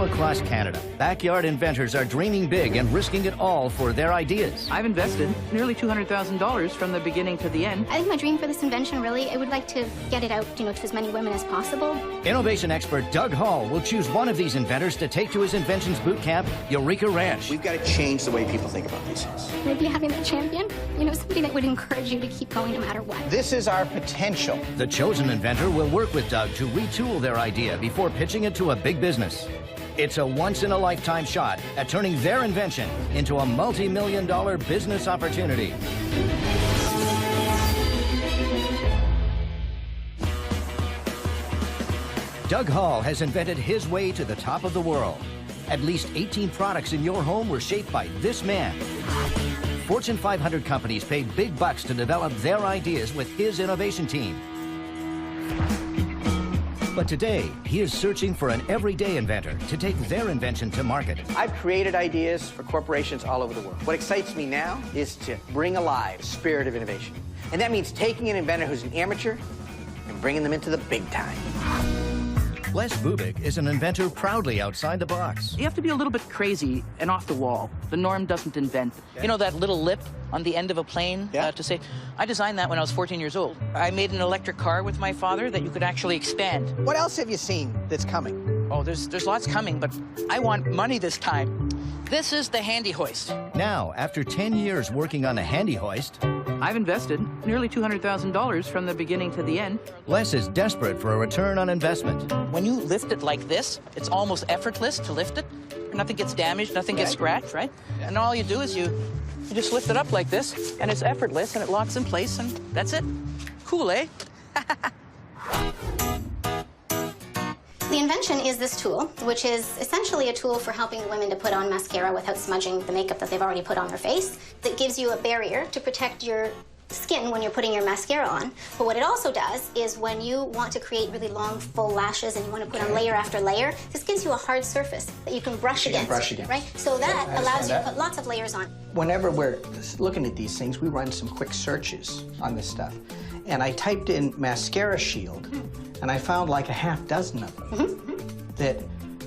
Now across Canada, backyard inventors are dreaming big and risking it all for their ideas. I've invested nearly $200,000 from the beginning to the end. I think my dream for this invention, really, I would like to get it out, to as many women as possible. Innovation expert Doug Hall will choose one of these inventors to take to his inventions boot camp, Eureka Ranch. We've got to change the way people think about these things. Maybe having a champion, somebody that would encourage you to keep going no matter what. This is our potential. The chosen inventor will work with Doug to retool their idea before pitching it to a big business. It's a once-in-a-lifetime shot at turning their invention into a multi-million-dollar business opportunity. Doug Hall has invented his way to the top of the world. At least 18 products in your home were shaped by this man. Fortune 500 companies paid big bucks to develop their ideas with his innovation team. But today, he is searching for an everyday inventor to take their invention to market. I've created ideas for corporations all over the world. What excites me now is to bring alive the spirit of innovation. And that means taking an inventor who's an amateur and bringing them into the big time. Les Bubik is an inventor proudly outside the box. You have to be a little bit crazy and off the wall. The norm doesn't invent. You know that little lip on the end of a plane to say, I designed that when I was 14 years old. I made an electric car with my father that you could actually expand. What else have you seen that's coming? Oh, there's lots coming, but I want money this time. This is the handy hoist. Now, after 10 years working on the handy hoist, I've invested nearly $200,000 from the beginning to the end. Les is desperate for a return on investment. When you lift it like this, it's almost effortless to lift it. Nothing gets damaged, nothing gets scratched, right? And all you do is you just lift it up like this, and it's effortless, and it locks in place, and that's it. Cool, eh? The invention is this tool, which is essentially a tool for helping women to put on mascara without smudging the makeup that they've already put on their face. That gives you a barrier to protect your skin when you're putting your mascara on. But what it also does is when you want to create really long, full lashes and you want to put on layer after layer, this gives you a hard surface that you can brush against. Right? So that allows you to put lots of layers on. Whenever we're looking at these things, we run some quick searches on this stuff. And I typed in mascara shield, and I found like a half dozen of them that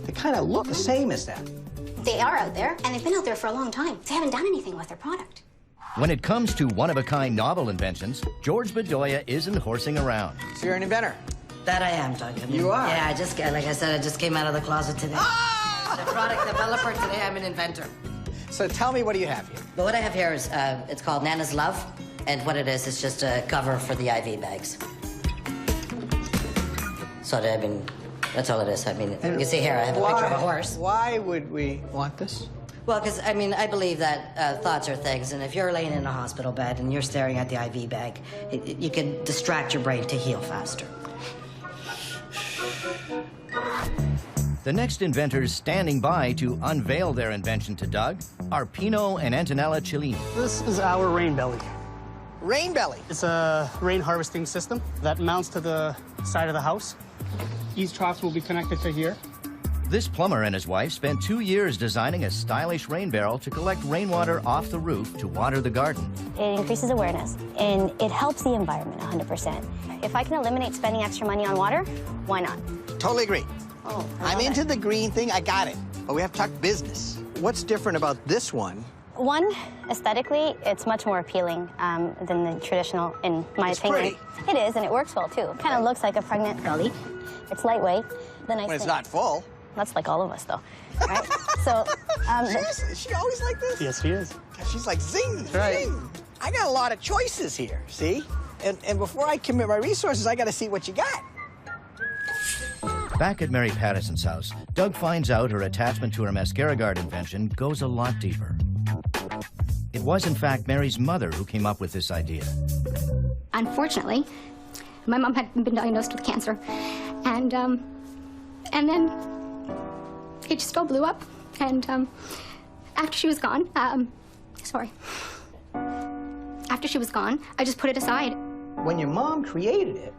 they kind of look the same as that. They are out there, and they've been out there for a long time. They haven't done anything with their product. When it comes to one-of-a-kind novel inventions, George Bedoya isn't horsing around. So you're an inventor? That I am, Doug. You are? Yeah, like I said, I just came out of the closet today. Ah! The product developer today, I'm an inventor. So tell me, what do you have here? But what I have here is, it's called Nana's Love, and what it is just a cover for the IV bags. So, I mean, that's all it is. I mean, you can see here, I have a picture of a horse. Why would we want this? Well, because, I mean, I believe that thoughts are things, and if you're laying in a hospital bed and you're staring at the IV bag, you can distract your brain to heal faster. The next inventors standing by to unveil their invention to Doug are Pino and Antonella Cellini. This is our rain belly. Rain belly? It's a rain harvesting system that mounts to the side of the house. Each trough will be connected to here. This plumber and his wife spent 2 years designing a stylish rain barrel to collect rainwater off the roof to water the garden. It increases awareness, and it helps the environment 100%. If I can eliminate spending extra money on water, why not? Totally agree. Oh, I'm into the green thing, I got it. But we have to talk business. What's different about this one? One, aesthetically, it's much more appealing than the traditional, in my opinion. Pretty. It is, and it works well, too. It kind of looks like a pregnant belly. It's lightweight. The nice When it's thing, not full. That's like all of us, though, right? So, Is she always like this? Yes, she is. She's like, zing, Right. zing. I got a lot of choices here, see? And before I commit my resources, I got to see what you got. Back at Mary Patterson's house, Doug finds out her attachment to her mascara guard invention goes a lot deeper. It was, in fact, Mary's mother who came up with this idea. Unfortunately, my mom had been diagnosed with cancer, and then it just all blew up. And after she was gone, after she was gone, I just put it aside. When your mom created it,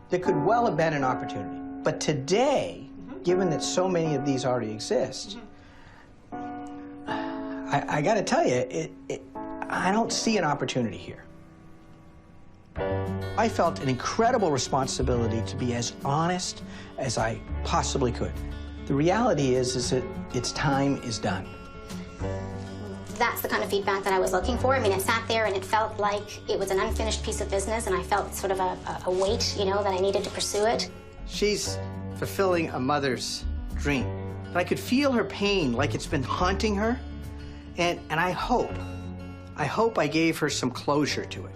there could well have been an opportunity. But today, given that so many of these already exist, I got to tell you, I don't see an opportunity here. I felt an incredible responsibility to be as honest as I possibly could. The reality is that its time is done. That's the kind of feedback that I was looking for. I mean, it sat there and it felt like it was an unfinished piece of business, and I felt sort of a weight, you know, that I needed to pursue it. She's fulfilling a mother's dream. But I could feel her pain, like it's been haunting her. And I hope I gave her some closure to it.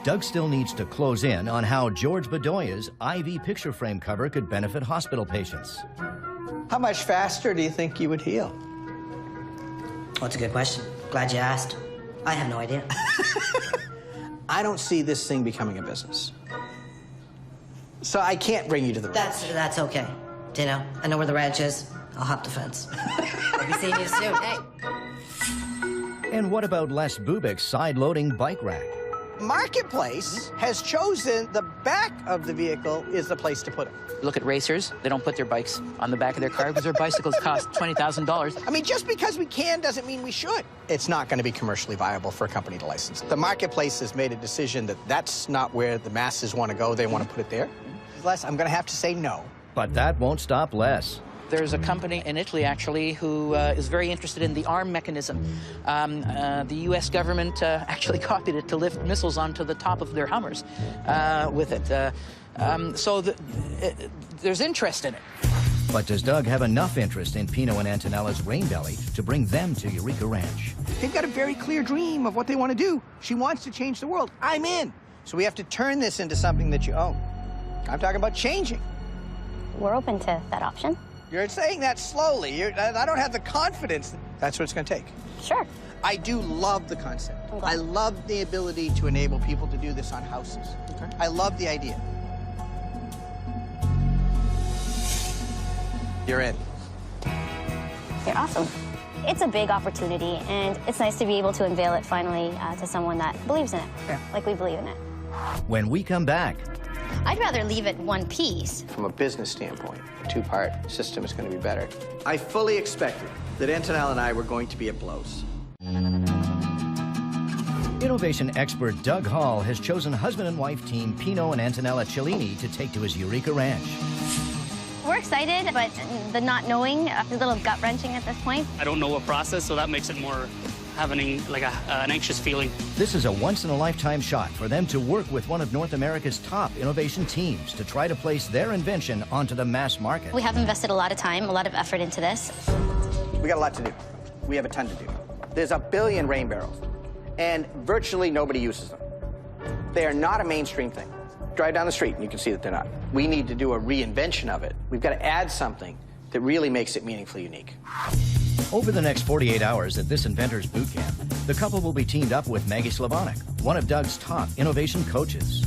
Doug still needs to close in on how George Bedoya's IV picture frame cover could benefit hospital patients. How much faster do you think you would heal? Well, that's a good question. Glad you asked. I have no idea. I don't see this thing becoming a business. So I can't bring you to the ranch. That's okay. You know, I know where the ranch is. I'll hop the fence. I'll be seeing you soon. Hey. And what about Les Bubik's side-loading bike rack? Marketplace has chosen the back of the vehicle is the place to put it. Look at racers. They don't put their bikes on the back of their car because their bicycles cost $20,000. I mean, just because we can doesn't mean we should. It's not going to be commercially viable for a company to license. The marketplace has made a decision that that's not where the masses want to go. They want to put it there. Les, I'm going to have to say no. But that won't stop Les. There's a company in Italy, actually, who is very interested in the arm mechanism. The U.S. government actually copied it to lift missiles onto the top of their Hummers with it. There's interest in it. But does Doug have enough interest in Pino and Antonella's Rainbelly to bring them to Eureka Ranch? They've got a very clear dream of what they want to do. She wants to change the world. I'm in. So we have to turn this into something that you own. I'm talking about changing. We're open to that option. You're saying that slowly. I don't have the confidence. That's what it's going to take. Sure. I do love the concept. I'm glad. I love the ability to enable people to do this on houses. Okay. I love the idea. You're in. You're awesome. It's a big opportunity, and it's nice to be able to unveil it finally to someone that believes in it, like we believe in it. When we come back, I'd rather leave it one piece. From a business standpoint, a two-part system is going to be better. I fully expected that Antonella and I were going to be at blows. innovation expert Doug Hall has chosen husband and wife team Pino and Antonella Cellini to take to his Eureka Ranch. We're excited, but the not knowing is a little gut-wrenching at this point. I don't know a process, so that makes it more having like an anxious feeling. This is a once-in-a-lifetime shot for them to work with one of North America's top innovation teams to try to place their invention onto the mass market. We have invested a lot of time, a lot of effort into this. We got a lot to do. We have a ton to do. There's 1 billion rain barrels, and virtually nobody uses them. They are not a mainstream thing. Drive down the street and you can see that they're not. We need to do a reinvention of it. We've got to add something that really makes it meaningfully unique. Over the next 48 hours at this Inventors Boot Camp, the couple will be teamed up with Maggie Slavonic, one of Doug's top innovation coaches.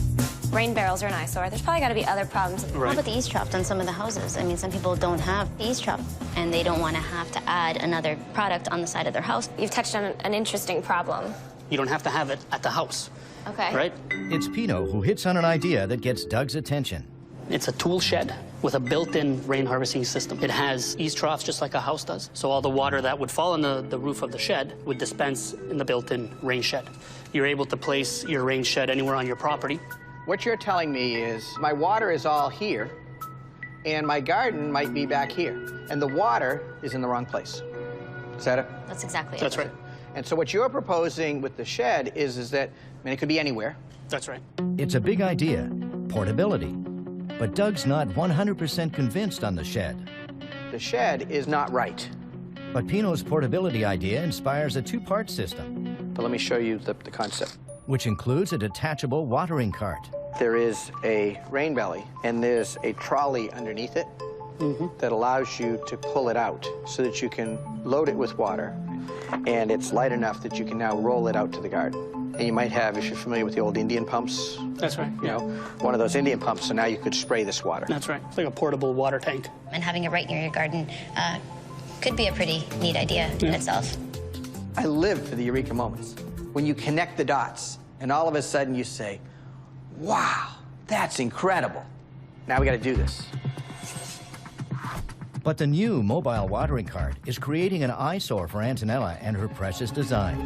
Rain barrels are an eyesore. There's probably got to be other problems. Right. How about the eavesdrop on some of the houses? I mean, some people don't have eavesdrop, and they don't want to have to add another product on the side of their house. You've touched on an interesting problem. You don't have to have it at the house. Okay. Right? It's Pino who hits on an idea that gets Doug's attention. It's a tool shed with a built-in rain harvesting system. It has eaves troughs just like a house does. So all the water that would fall on the roof of the shed would dispense in the built-in rain shed. You're able to place your rain shed anywhere on your property. What you're telling me is my water is all here, and my garden might be back here, and the water is in the wrong place. Is that it? That's exactly it. That's right. And so what you're proposing with the shed is that, I mean, it could be anywhere. That's right. It's a big idea, portability. But Doug's not 100% convinced on the shed. The shed is not right. But Pino's portability idea inspires a two-part system, But let me show you the concept. which includes a detachable watering cart. There is a rain belly, and there's a trolley underneath it that allows you to pull it out so that you can load it with water, and it's light enough that you can now roll it out to the garden. And you might have, if you're familiar with the old Indian pumps, That's right. you know, one of those Indian pumps, so now you could spray this water. That's right. It's like a portable water tank. And having it right near your garden could be a pretty neat idea in itself. I live for the eureka moments. When you connect the dots, and all of a sudden you say, wow, that's incredible. Now we got to do this. But the new mobile watering cart is creating an eyesore for Antonella and her precious design.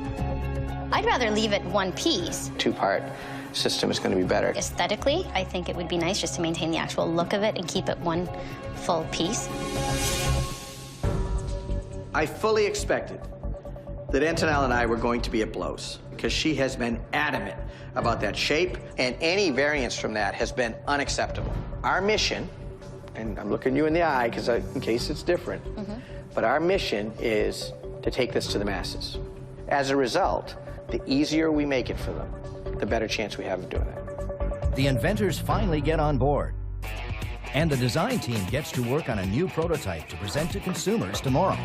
I'd rather leave it one piece. Two-part system is going to be better. Aesthetically, I think it would be nice just to maintain the actual look of it and keep it one full piece. I fully expected that Antonella and I were going to be at blows because she has been adamant about that shape, and any variance from that has been unacceptable. Our mission, and I'm looking you in the eye because in case it's different, but our mission is to take this to the masses. As a result, the easier we make it for them, the better chance we have of doing that. The inventors finally get on board, and the design team gets to work on a new prototype to present to consumers tomorrow.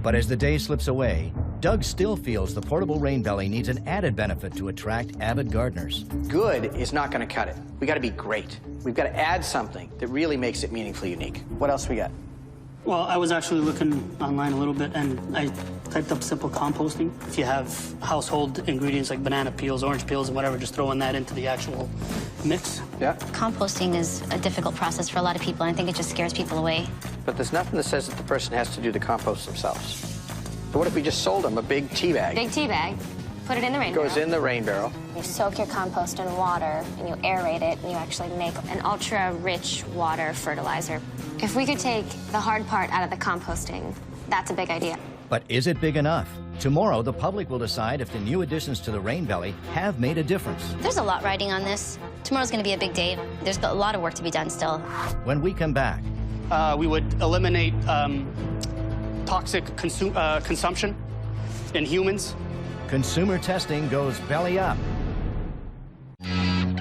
But as the day slips away, Doug still feels the portable rain belly needs an added benefit to attract avid gardeners. Good is not going to cut it. We got to be great. We've got to add something that really makes it meaningfully unique. What else we got? Well, I was actually looking online a little bit, and I typed up simple composting. If you have household ingredients like banana peels, orange peels, and whatever, just throwing that into the actual mix. Yeah. Composting is a difficult process for a lot of people, and I think it just scares people away. But there's nothing that says that the person has to do the compost themselves. But what if we just sold them a big tea bag? Big tea bag, put it in the rain barrel. Goes in the rain barrel. You soak your compost in water, and you aerate it, and you actually make an ultra-rich water fertilizer. If we could take the hard part out of the composting, that's a big idea. But is it big enough? Tomorrow, the public will decide if the new additions to the rain belly have made a difference. There's a lot riding on this. Tomorrow's going to be a big day. There's a lot of work to be done still. When we come back, We would eliminate toxic consumption in humans. consumer testing goes belly up.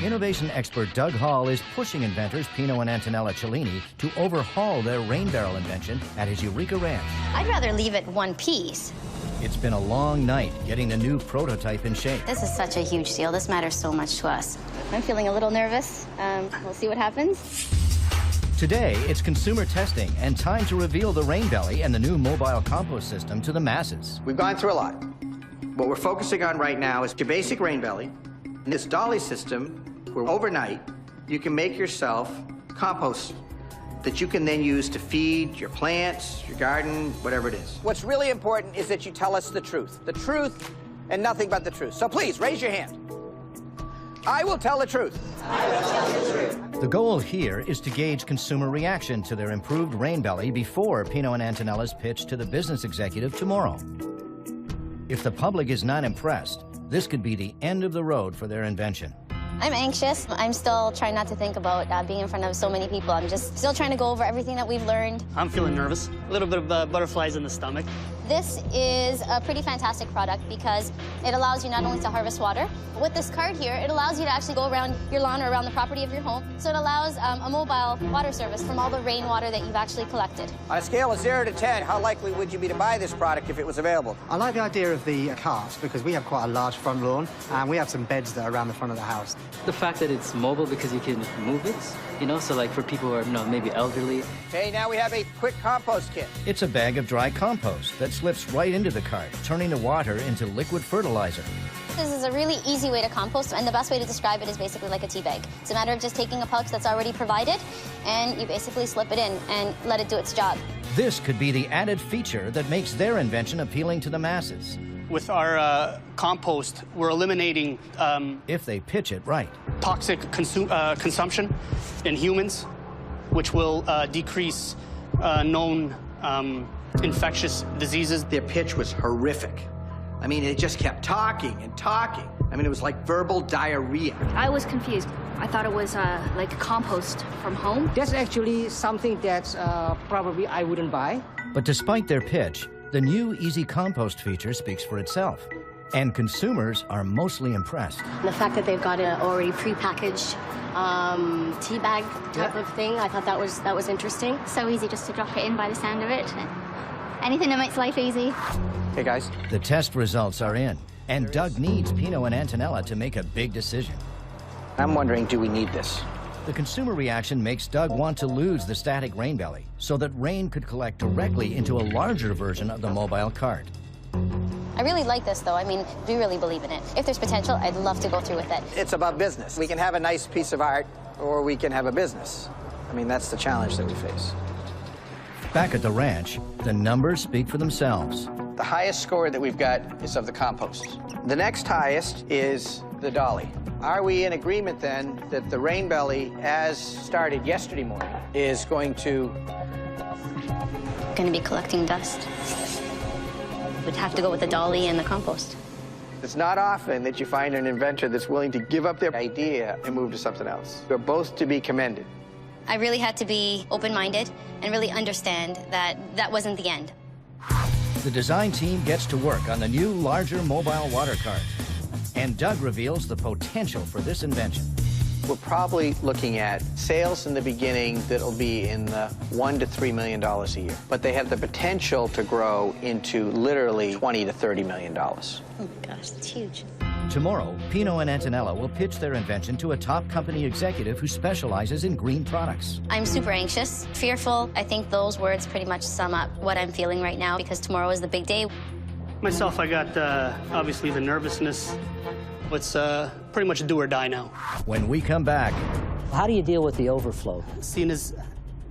Innovation expert Doug Hall is pushing inventors Pino and Antonella Cellini to overhaul their rain barrel invention at his Eureka Ranch. I'd rather leave it one piece. It's been a long night getting the new prototype in shape. This is such a huge deal. This matters so much to us. I'm feeling a little nervous. We'll see what happens. Today, it's consumer testing and time to reveal the rain belly and the new mobile compost system to the masses. We've gone through a lot. What we're focusing on right now is your basic rain belly. And this dolly system, where overnight you can make yourself compost that you can then use to feed your plants, your garden, whatever it is. What's really important is that you tell us the truth and nothing but the truth. So please, raise your hand. I will tell the truth. The goal here is to gauge consumer reaction to their improved rain belly before Pino and Antonella's pitch to the business executive tomorrow. If the public is not impressed, this could be the end of the road for their invention. I'm anxious. I'm still trying not to think about being in front of so many people. I'm just still trying to go over everything that we've learned. I'm feeling nervous. A little bit of butterflies in the stomach. This is a pretty fantastic product because it allows you not only to harvest water. With this card here, it allows you to actually go around your lawn or around the property of your home. So it allows a mobile water service from all the rainwater that you've actually collected. On a scale of 0 to 10, how likely would you be to buy this product if it was available? I like the idea of the cart because we have quite a large front lawn and we have some beds that are around the front of the house. The fact that it's mobile because you can move it, you know, so like for people who are, maybe elderly. Okay, now we have a quick compost kit. It's a bag of dry compost that slips right into the cart, turning the water into liquid fertilizer. This is a really easy way to compost, and the best way to describe it is basically like a tea bag. It's a matter of just taking a pouch that's already provided, and you basically slip it in and let it do its job. This could be the added feature that makes their invention appealing to the masses. With our compost, we're eliminating if they pitch it right. toxic consumption in humans, which will decrease known infectious diseases. Their pitch was horrific. I mean, it just kept talking and talking. I mean, it was like verbal diarrhea. I was confused. I thought it was like a compost from home. That's actually something that probably I wouldn't buy. But despite their pitch, the new Easy Compost feature speaks for itself. And consumers are mostly impressed. The fact that they've got an already prepackaged tea bag type of thing, I thought that was interesting. So easy just to drop it in by the sound of it. Anything that makes life easy. Hey, guys. The test results are in, and Doug needs Pino and Antonella to make a big decision. I'm wondering, do we need this? The consumer reaction makes Doug want to lose the static rain belly so that rain could collect directly into a larger version of the mobile cart. I really like this, though. I mean, we really believe in it. If there's potential, I'd love to go through with it. It's about business. We can have a nice piece of art, or we can have a business. I mean, that's the challenge that we face. Back at the ranch, the numbers speak for themselves. The highest score that we've got is of the compost. The next highest is the dolly. Are we in agreement then that the rain belly, as started yesterday morning, is going to be collecting dust. We'd have to go with the dolly and the compost. It's not often that you find an inventor that's willing to give up their idea and move to something else. They're both to be commended. I really had to be open-minded and really understand that that wasn't the end. The design team gets to work on the new, larger mobile water cart. And Doug reveals the potential for this invention. We're probably looking at sales in the beginning that'll be in the $1 to $3 million a year. But they have the potential to grow into literally $20 to $30 million. Oh my gosh, that's huge. Tomorrow, Pino and Antonella will pitch their invention to a top company executive who specializes in green products. I'm super anxious, fearful. I think those words pretty much sum up what I'm feeling right now because tomorrow is the big day. Myself, I got obviously the nervousness. It's pretty much do or die now. When we come back... How do you deal with the overflow? Seeing as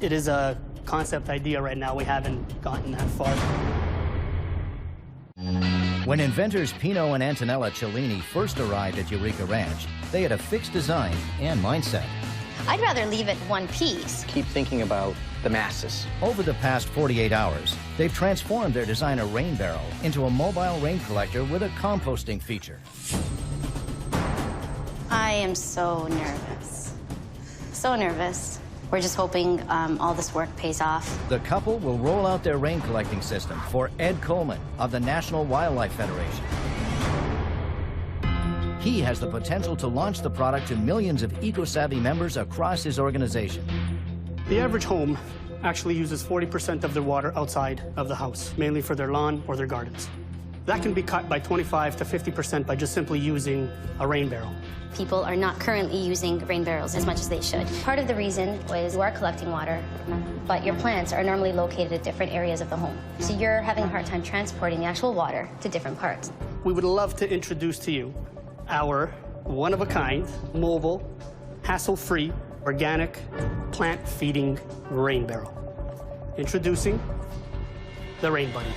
it is a concept idea right now, we haven't gotten that far. When inventors Pino and Antonella Cellini first arrived at Eureka Ranch, they had a fixed design and mindset. I'd rather leave it one piece. Keep thinking about the masses. Over the past 48 hours, they've transformed their designer rain barrel into a mobile rain collector with a composting feature. I am so nervous. So nervous. We're just hoping all this work pays off. The couple will roll out their rain collecting system for Ed Coleman of the National Wildlife Federation. He has the potential to launch the product to millions of eco-savvy members across his organization. The average home actually uses 40% of their water outside of the house, mainly for their lawn or their gardens. That can be cut by 25 to 50% by just simply using a rain barrel. People are not currently using rain barrels as much as they should. Part of the reason was you are collecting water, but your plants are normally located at different areas of the home. So you're having a hard time transporting the actual water to different parts. We would love to introduce to you our one-of-a-kind, mobile, hassle-free, organic, plant-feeding rain barrel. Introducing the Rain Buddy.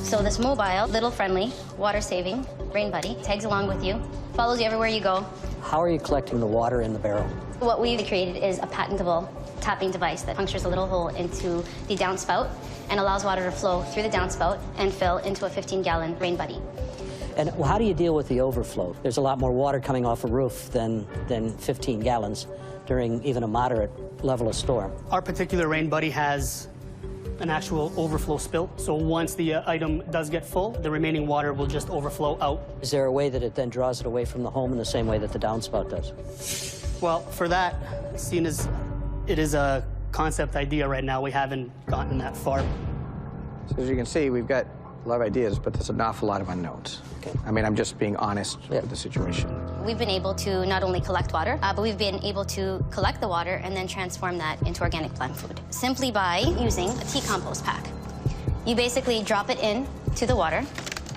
So this mobile, little friendly, water-saving Rain Buddy tags along with you, follows you everywhere you go. How are you collecting the water in the barrel? What we've created is a patentable tapping device that punctures a little hole into the downspout and allows water to flow through the downspout and fill into a 15-gallon Rain Buddy. And how do you deal with the overflow? There's a lot more water coming off a roof than 15 gallons during even a moderate level of storm. Our particular Rain Buddy has an actual overflow spill. So once the item does get full, the remaining water will just overflow out. Is there a way that it then draws it away from the home in the same way that the downspout does? Well, for that, seeing as it is a concept idea right now, we haven't gotten that far. So as you can see, we've got a lot of ideas, but there's an awful lot of unknowns. Okay. I mean, I'm just being honest with the situation. We've been able to not only collect water, but we've been able to collect the water and then transform that into organic plant food simply by using a tea compost pack. You basically drop it in to the water.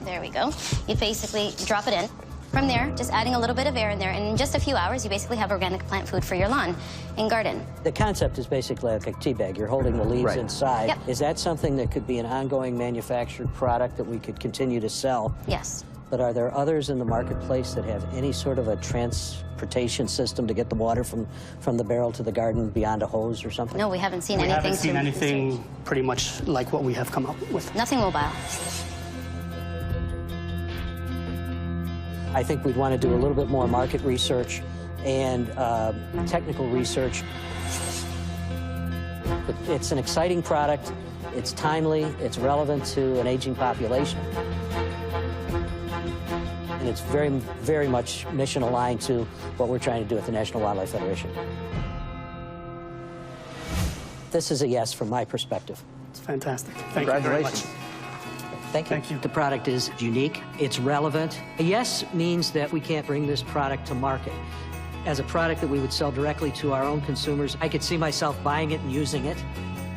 There we go. You basically drop it in. From there, just adding a little bit of air in there, and in just a few hours, you basically have organic plant food for your lawn and garden. The concept is basically like a tea bag. You're holding the leaves inside. Yep. Is that something that could be an ongoing manufactured product that we could continue to sell? Yes. But are there others in the marketplace that have any sort of a transportation system to get the water from the barrel to the garden beyond a hose or something? No, we haven't seen anything. We haven't seen anything anything pretty much like what we have come up with. Nothing mobile. I think we'd want to do a little bit more market research and technical research. But it's an exciting product. It's timely. It's relevant to an aging population. And it's very, very much mission aligned to what we're trying to do at the National Wildlife Federation. This is a yes from my perspective. It's fantastic. Thank you very much. Thank you. Thank you. The product is unique. It's relevant. A yes means that we can't bring this product to market. As a product that we would sell directly to our own consumers, I could see myself buying it and using it.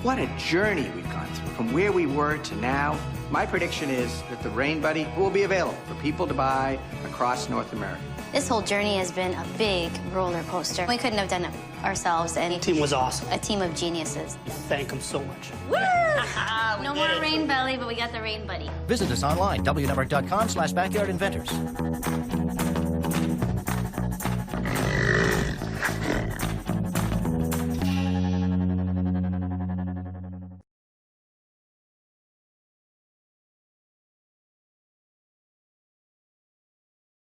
What a journey we've gone through, from where we were to now. My prediction is that the Rain Buddy will be available for people to buy across North America. This whole journey has been a big roller coaster. We couldn't have done it ourselves. And The team was awesome. A team of geniuses. Thank them so much. Woo! No more Rain Belly, but we got the Rain Buddy. Visit us online, WNetwork.com/backyardinventors.